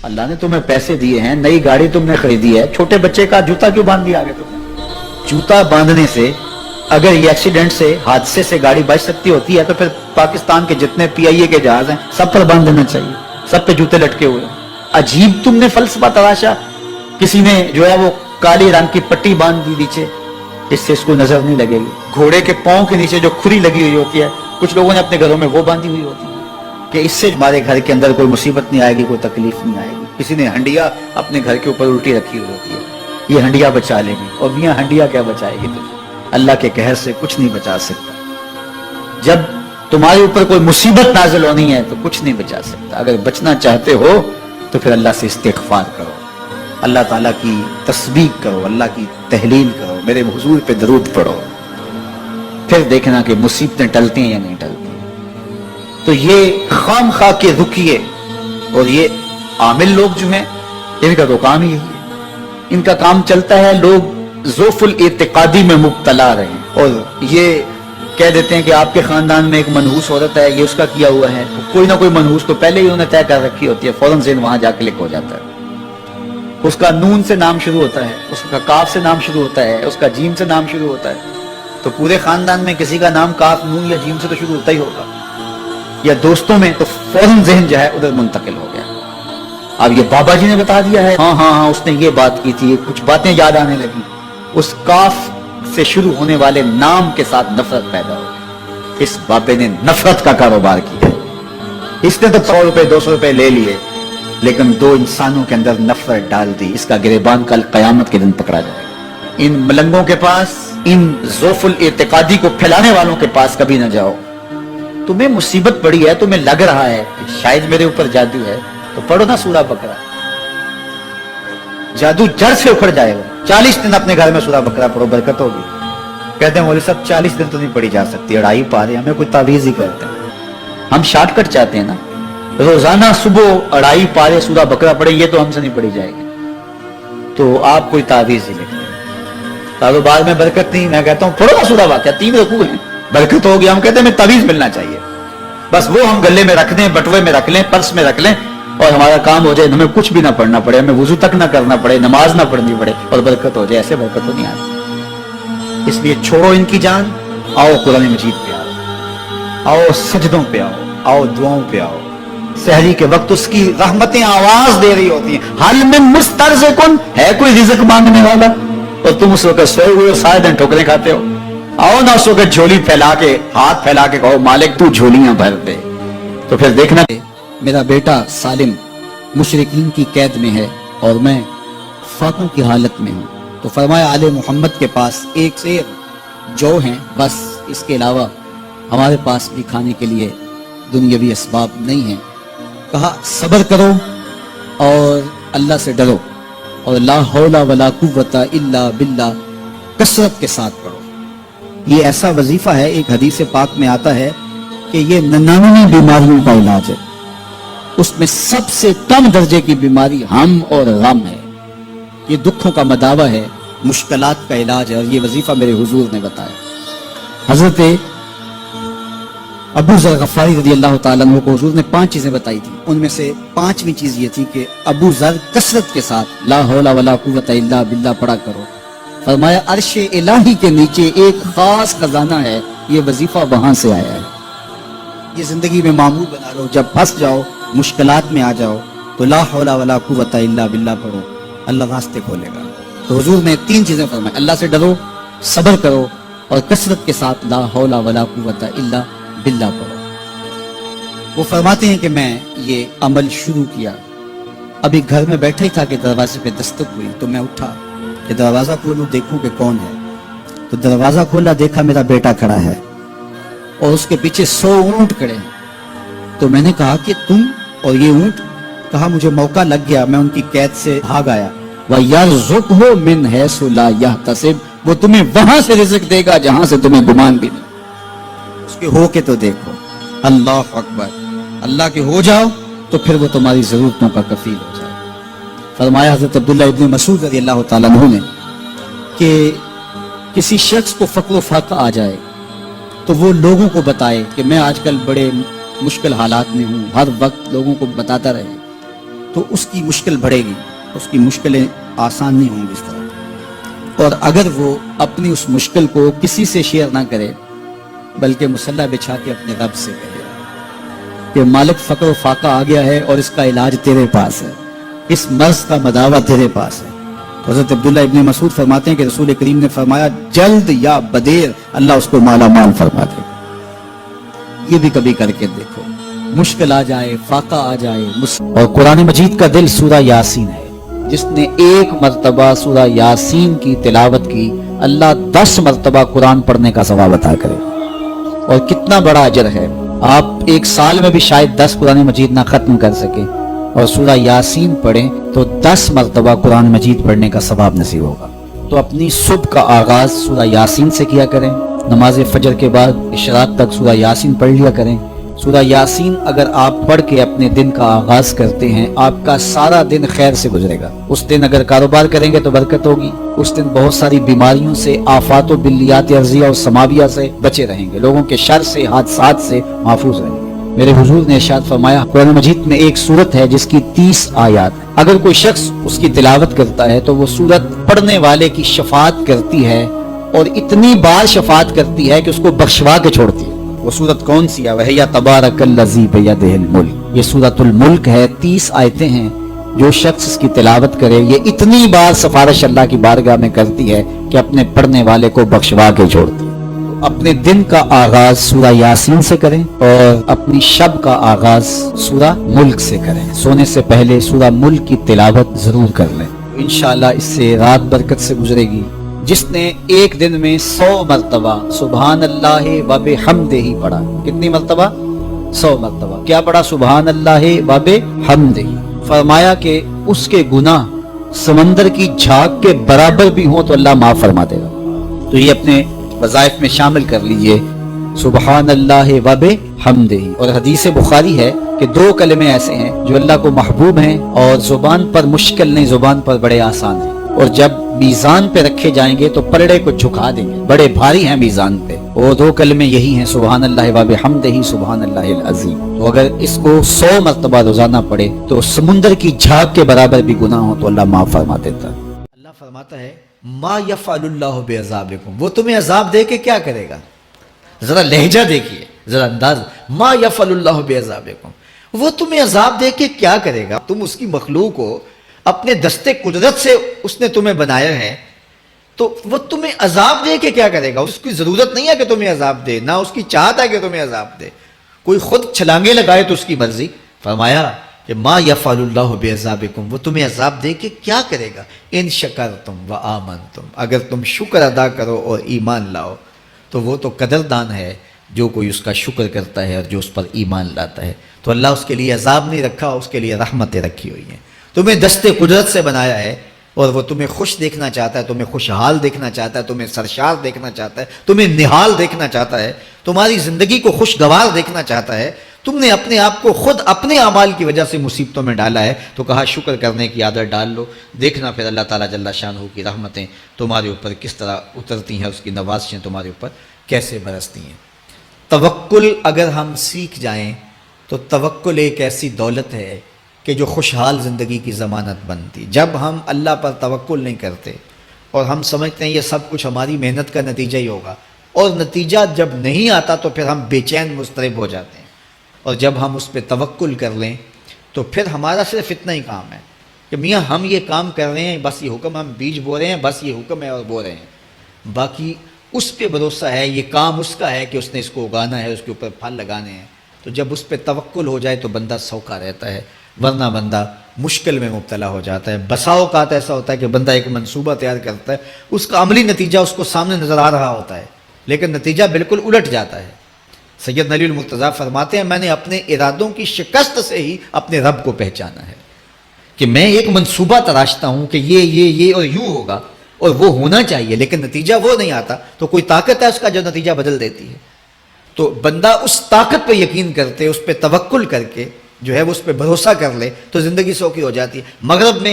اللہ نے تمہیں پیسے دیے ہیں, نئی گاڑی تم نے خریدی ہے, چھوٹے بچے کا جوتا کیوں باندھ دیا آگے تم نے؟ جوتا باندھنے سے اگر یہ ایکسیڈنٹ سے, حادثے سے گاڑی بچ سکتی ہوتی ہے تو پھر پاکستان کے جتنے پی آئی اے کے جہاز ہیں سب پر باندھ دینا چاہیے, سب پہ جوتے لٹکے ہوئے. عجیب تم نے فلسفہ تراشا. کسی نے جو ہے وہ کالی رنگ کی پٹی باندھ دی نیچے, اس سے اس کو نظر نہیں لگے گی. گھوڑے کے پاؤں کے نیچے جو کھری لگی ہوئی ہوتی ہے, کچھ لوگوں نے اپنے گھروں میں وہ باندھی ہوئی ہوتی ہے کہ اس سے ہمارے گھر کے اندر کوئی مصیبت نہیں آئے گی, کوئی تکلیف نہیں آئے گی. کسی نے ہنڈیا اپنے گھر کے اوپر الٹی رکھی ہوئی ہوتی ہے, یہ ہنڈیا بچا لے گی. اور میاں ہنڈیا کیا بچائے گی تجھے؟ اللہ کے قہر سے کچھ نہیں بچا سکتا. جب تمہارے اوپر کوئی مصیبت نازل ہونی ہے تو کچھ نہیں بچا سکتا. اگر بچنا چاہتے ہو تو پھر اللہ سے استغفار کرو, اللہ تعالیٰ کی تسبیح کرو, اللہ کی تحلیل کرو, میرے حضور پہ درود پڑھو, پھر دیکھنا کہ مصیبتیں ٹلتی ہیں یا نہیں ٹلتی. تو یہ خام خواہ کے رکیے. اور یہ عامل لوگ جو ہیں ان کا تو کام ہی یہی ہے, ان کا کام چلتا ہے لوگ ذوف الاعتقادی میں مبتلا رہے, اور یہ کہہ دیتے ہیں کہ آپ کے خاندان میں ایک منحوس عورت ہے, یہ اس کا کیا ہوا ہے. کوئی نہ کوئی منحوس تو پہلے ہی انہیں طے کر رکھی ہوتی ہے, فوراً ذہن وہاں جا کلک ہو جاتا ہے. اس کا نون سے نام شروع ہوتا ہے, اس کا کاف سے نام شروع ہوتا ہے, اس کا جیم سے نام شروع ہوتا ہے. تو پورے خاندان میں کسی کا نام کاف, نون یا جیم سے تو شروع ہوتا ہی ہوگا, یا دوستوں میں, تو فوراً ذہن جو ہے ادھر منتقل ہو گیا. اب یہ بابا جی نے بتا دیا ہے, ہاں ہاں ہاں اس نے یہ بات کی تھی, کچھ باتیں یاد آنے لگی. اس کاف سے شروع ہونے والے نام کے ساتھ نفرت پیدا ہو گئی. اس بابے نے نفرت کا کاروبار کیا. اس نے تو 100 روپے 200 روپے لے لیے, لیکن 2 انسانوں کے اندر نفرت ڈال دی. اس کا گریبان کل قیامت کے دن پکڑا جائے گا. ان ملنگوں کے پاس, ان ذوف الاعتقادی کو پھیلانے والوں کے پاس کبھی نہ جاؤ. تمہیں مصیبت پڑی ہے, تمہیں لگ رہا ہے کہ شاید میرے اوپر جادو ہے, تو پڑھو نا سورہ بقرہ, جادو جڑ سے اکھڑ جائے گا. 40 دن اپنے گھر میں سورہ بقرہ پڑھو, برکت ہوگی. کہتے ہیں مولوی صاحب 40 دن تو نہیں پڑھی جا سکتی, 2.5 پارے, ہمیں کوئی تعویذ ہی کرتے ہیں. ہم شارٹ کٹ چاہتے ہیں نا, روزانہ صبح 2.5 پارے سورہ بقرہ پڑھیں, یہ تو ہم سے نہیں پڑھی جائے گی. تو آپ کوئی تعویذ ہی لکھ لیں. کاروبار میں برکت نہیں, میں کہتا ہوں پڑھو نا سورہ واقعہ, 3 رکوع ہیں, برکت ہوگی. ہم کہتے ہیں ہمیں تعویذ ملنا چاہیے, بس وہ ہم گلے میں رکھ دیں, بٹوے میں رکھ لیں, پرس میں رکھ لیں, اور ہمارا کام ہو جائے, ہمیں کچھ بھی نہ پڑھنا پڑے, ہمیں وضو تک نہ کرنا پڑے, نماز نہ پڑھنی پڑے, اور برکت ہو جائے. ایسے برکت تو نہیں آتی. اس لیے چھوڑو ان کی جان, آؤ قرآن مجید پہ آؤ, آؤ سجدوں پہ آؤ, آؤ دعاؤں پہ آؤ. سحری کے وقت اس کی رحمتیں آواز دے رہی ہوتی ہیں, حل من مسترزقن, ہے کوئی رزق مانگنے والا, اور تم اس وقت سوئے ہوئے سارے دن ٹھوکریں کھاتے ہو. آؤ نہ اس وقت جھولی پھیلا کے, ہاتھ پھیلا کے کہو مالک تو جھولیاں بھر دے. تو پھر دیکھنا میرا بیٹا سالم مشرکین کی قید میں ہے اور میں فاقوں کی حالت میں ہوں. تو فرمایا آل محمد کے پاس 1 سیر جو ہیں بس, اس کے علاوہ ہمارے پاس بھی کھانے کے لیے دنیاوی اسباب نہیں ہیں. کہا صبر کرو اور اللہ سے ڈرو, اور لا حول ولا قوت الا باللہ کثرت کے ساتھ پڑھو. یہ ایسا وظیفہ ہے, ایک حدیث پاک میں آتا ہے کہ یہ 99 بیماریوں کا علاج ہے. اس میں سب سے کم درجے کی بیماری ہم اور غم ہے. یہ دکھوں کا مداوع ہے, مشکلات کا علاج ہے, اور یہ وظیفہ میرے حضور نے بتایا. حضرت ابو ذر غفاری رضی اللہ تعالیٰ عنہ کو حضور نے 5 چیزیں بتائی تھی. ان میں سے 5ویں چیز یہ تھی کہ ابو ذر کثرت کے ساتھ لا حول ولا قوت الا باللہ پڑھا کرو. فرمایا عرش الہی کے نیچے ایک خاص خزانہ ہے, یہ وظیفہ وہاں سے آیا ہے. یہ زندگی میں معمول بنا لو, جب پھنس جاؤ, مشکلات میں آ جاؤ, تو لا حول ولا قوت الا باللہ پڑھو, اللہ راستے کھولے گا. تو حضور نے 3 چیزیں فرمائی, اللہ سے ڈرو, صبر کرو, اور کثرت کے ساتھ لا حول ولا قوت الا باللہ پڑھو. وہ فرماتے ہیں کہ میں یہ عمل شروع کیا, ابھی گھر میں بیٹھا ہی تھا کہ دروازے پہ دستک ہوئی, تو میں اٹھا کہ دروازہ کھولوں دیکھوں کہ کون ہے. تو دروازہ کھولا, دیکھا میرا بیٹا کھڑا ہے اور اس کے پیچھے 100 اونٹ کھڑے ہیں. تو میں نے کہا کہ تم اور یہ اونٹ؟ کہا مجھے موقع لگ گیا, میں ان کی قید سے بھاگ آیا. وَيَرْزُقْهُ مِنْ حَيْثُ لَا يَحْتَسِبُ, وہ تمہیں وہاں سے رزق دے گا جہاں سے تمہیں گمان بھی نہیں. اس کے ہو کے تو دیکھو, اللہ اکبر, اللہ کے ہو جاؤ تو پھر وہ تمہاری ضرورتوں کا کفیل ہو جائے. فرمایا حضرت عبداللہ ابن مسعود رضی اللہ تعالیٰ عنہ نے کہ کسی شخص کو فقر و فاقہ آ جائے تو وہ لوگوں کو بتائے کہ میں آج کل بڑے مشکل حالات میں ہوں, ہر وقت لوگوں کو بتاتا رہے. تو اس کی مشکل بڑھے گی، اس کی مشکلیں آسان نہیں ہوں گی اس طرح۔ اور اگر وہ اپنی اس مشکل کو کسی سے شیئر نہ کرے بلکہ مسلح بچھا کے اپنے رب سے کہے کہ مالک فقر و فاقہ آ گیا ہے اور اس کا علاج تیرے پاس ہے، اس مرض کا مداوع تیرے پاس ہے۔ حضرت عبداللہ ابن مسعود فرماتے ہیں کہ رسول کریم نے فرمایا جلد یا بدیر اللہ اس کو مالا مال فرما دے۔ یہ بھی کبھی کر کے دیکھو، مشکل آ جائے، فاقہ آ جائے۔ اور قرآن مجید کا دل سورہ یاسین ہے، جس نے ایک مرتبہ سورہ یاسین کی تلاوت کی اللہ 10 مرتبہ قرآن پڑھنے کا ثواب عطا کرے۔ اور کتنا بڑا اجر ہے، آپ ایک سال میں بھی شاید 10 قرآن مجید نہ ختم کر سکے، اور سورہ یاسین پڑھیں تو 10 مرتبہ قرآن مجید پڑھنے کا ثواب نصیب ہوگا۔ تو اپنی صبح کا آغاز سورہ یاسین سے کیا کریں، نماز فجر کے بعد اشراق تک سورہ یاسین پڑھ لیا کریں۔ سورہ یاسین اگر آپ پڑھ کے اپنے دن کا آغاز کرتے ہیں، آپ کا سارا دن خیر سے گزرے گا۔ اس دن اگر کاروبار کریں گے تو برکت ہوگی، اس دن بہت ساری بیماریوں سے، آفات و بلیات ارضیہ اور سماویہ سے بچے رہیں گے، لوگوں کے شر سے، حادثات سے محفوظ رہیں گے۔ میرے حضور نے ارشاد فرمایا قرآن مجید میں ایک سورت ہے جس کی 30 آیات ہیں، اگر کوئی شخص اس کی تلاوت کرتا ہے تو وہ سورت پڑھنے والے کی شفاعت کرتی ہے، اور اتنی بار شفاعت کرتی ہے کہ اس کو بخشوا کے چھوڑتی ہے۔ وہ سورت کون سی ہے؟ وَهِيَ تَبَارَكَ الَّذِي بِيَدِهِ الْمُلْكُ، یہ سورۃ الملک ہے، 30 آیتیں ہیں۔ جو شخص اس کی تلاوت کرے یہ اتنی بار سفارش اللہ کی بارگاہ میں کرتی ہے کہ اپنے پڑھنے والے کو بخشوا کے چھوڑتی ہے۔ اپنے دن کا آغاز سورہ یاسین سے کریں اور اپنی شب کا آغاز سورہ ملک سے کریں۔ سونے سے پہلے سورہ ملک کی تلاوت ضرور کر لیں، انشاءاللہ اس سے رات برکت سے گزرے گی۔ جس نے ایک دن میں 100 مرتبہ سبحان اللہ و بحمدہ پڑھا، کتنی مرتبہ؟ 100 مرتبہ۔ کیا پڑھا؟ سبحان اللہ و بحمدہ۔ فرمایا کہ اس کے گناہ سمندر کی جھاگ کے برابر بھی ہوں تو اللہ معاف فرما دے گا۔ تو یہ اپنے وظائف میں شامل کر لیجئے، سبحان اللہ و بحمدہ۔ اور حدیث بخاری ہے کہ 2 کلمے ایسے ہیں جو اللہ کو محبوب ہیں اور زبان پر مشکل نہیں، زبان پر بڑے آسان ہیں، اور جب میزان پہ رکھے جائیں گے تو پلڑے کو جھکا دیں گے، بڑے بھاری ہیں میزان پہ۔ وہ 2 کلمے یہی ہیں، سبحان اللہ و بحمدہ، سبحان اللہ العظیم۔ تو اگر اس کو 100 مرتبہ روزانہ پڑھے تو سمندر کی جھاگ کے برابر بھی گناہ ہو تو اللہ معاف فرما دیتا ہے۔ اللہ فرماتا ہے ما یفعل اللہ بعذابکم، وہ تمہیں عذاب دے کے کیا کرے گا؟ ذرا لہجہ دیکھیے، ذرا انداز، ما یفعل اللہ بعذابکم، وہ تمہیں عذاب دے کے کیا کرے گا؟ تم اس کی مخلوق ہو، اپنے دستے قدرت سے اس نے تمہیں بنایا ہے، تو وہ تمہیں عذاب دے کے کیا کرے گا؟ اس کی ضرورت نہیں ہے کہ تمہیں عذاب دے، نہ اس کی چاہت ہے کہ تمہیں عذاب دے۔ کوئی خود چھلانگے لگائے تو اس کی مرضی۔ فرمایا کہ ما یفعل اللہ بعذابکم، وہ تمہیں عذاب دے کے کیا کرے گا؟ ان شکرتم و آمنتم، اگر تم شکر ادا کرو اور ایمان لاؤ، تو وہ تو قدردان ہے جو کوئی اس کا شکر کرتا ہے اور جو اس پر ایمان لاتا ہے۔ تو اللہ اس کے لیے عذاب نہیں رکھا، اس کے لیے رحمتیں رکھی ہوئی ہیں۔ تمہیں دستے قدرت سے بنایا ہے اور وہ تمہیں خوش دیکھنا چاہتا ہے، تمہیں خوشحال دیکھنا چاہتا ہے، تمہیں سرشار دیکھنا چاہتا ہے، تمہیں نہال دیکھنا چاہتا ہے، تمہاری زندگی کو خوشگوار دیکھنا چاہتا ہے۔ تم نے اپنے آپ کو خود اپنے اعمال کی وجہ سے مصیبتوں میں ڈالا ہے، تو کہا شکر کرنے کی عادت ڈال لو، دیکھنا پھر اللہ تعالیٰ جل شانہ کی رحمتیں تمہارے اوپر کس طرح اترتی ہیں، اس کی نوازشیں تمہارے اوپر کیسے برستی ہیں۔ توکل اگر ہم سیکھ جائیں تو توکل ایک ایسی دولت ہے کہ جو خوشحال زندگی کی ضمانت بنتی۔ جب ہم اللہ پر توکل نہیں کرتے اور ہم سمجھتے ہیں یہ سب کچھ ہماری محنت کا نتیجہ ہی ہوگا، اور نتیجہ جب نہیں آتا تو پھر ہم بے چین مضطرب ہو جاتے ہیں، اور جب ہم اس پہ توکل کر لیں تو پھر ہمارا صرف اتنا ہی کام ہے کہ میاں ہم یہ کام کر رہے ہیں، بس یہ حکم، ہم بیج بو رہے ہیں، بس یہ حکم ہے اور بو رہے ہیں، باقی اس پہ بھروسہ ہے، یہ کام اس کا ہے کہ اس نے اس کو اگانا ہے، اس کے اوپر پھل لگانے ہیں۔ تو جب اس پہ توکل ہو جائے تو بندہ سوکھا رہتا ہے، ورنہ بندہ مشکل میں مبتلا ہو جاتا ہے۔ بسا اوقات ایسا ہوتا ہے کہ بندہ ایک منصوبہ تیار کرتا ہے، اس کا عملی نتیجہ اس کو سامنے نظر آ رہا ہوتا ہے، لیکن نتیجہ بالکل الٹ جاتا ہے۔ سید علی المرتضیٰ فرماتے ہیں میں نے اپنے ارادوں کی شکست سے ہی اپنے رب کو پہچانا ہے، کہ میں ایک منصوبہ تراشتا ہوں کہ یہ اور یوں ہوگا اور وہ ہونا چاہیے، لیکن نتیجہ وہ نہیں آتا، تو کوئی طاقت ہے اس کا جو نتیجہ بدل دیتی ہے۔ تو بندہ اس طاقت پہ یقین کرتے، اس پہ توکل کر کے جو ہے وہ اس پہ بھروسہ کر لے تو زندگی سوکھی ہو جاتی ہے۔ مغرب میں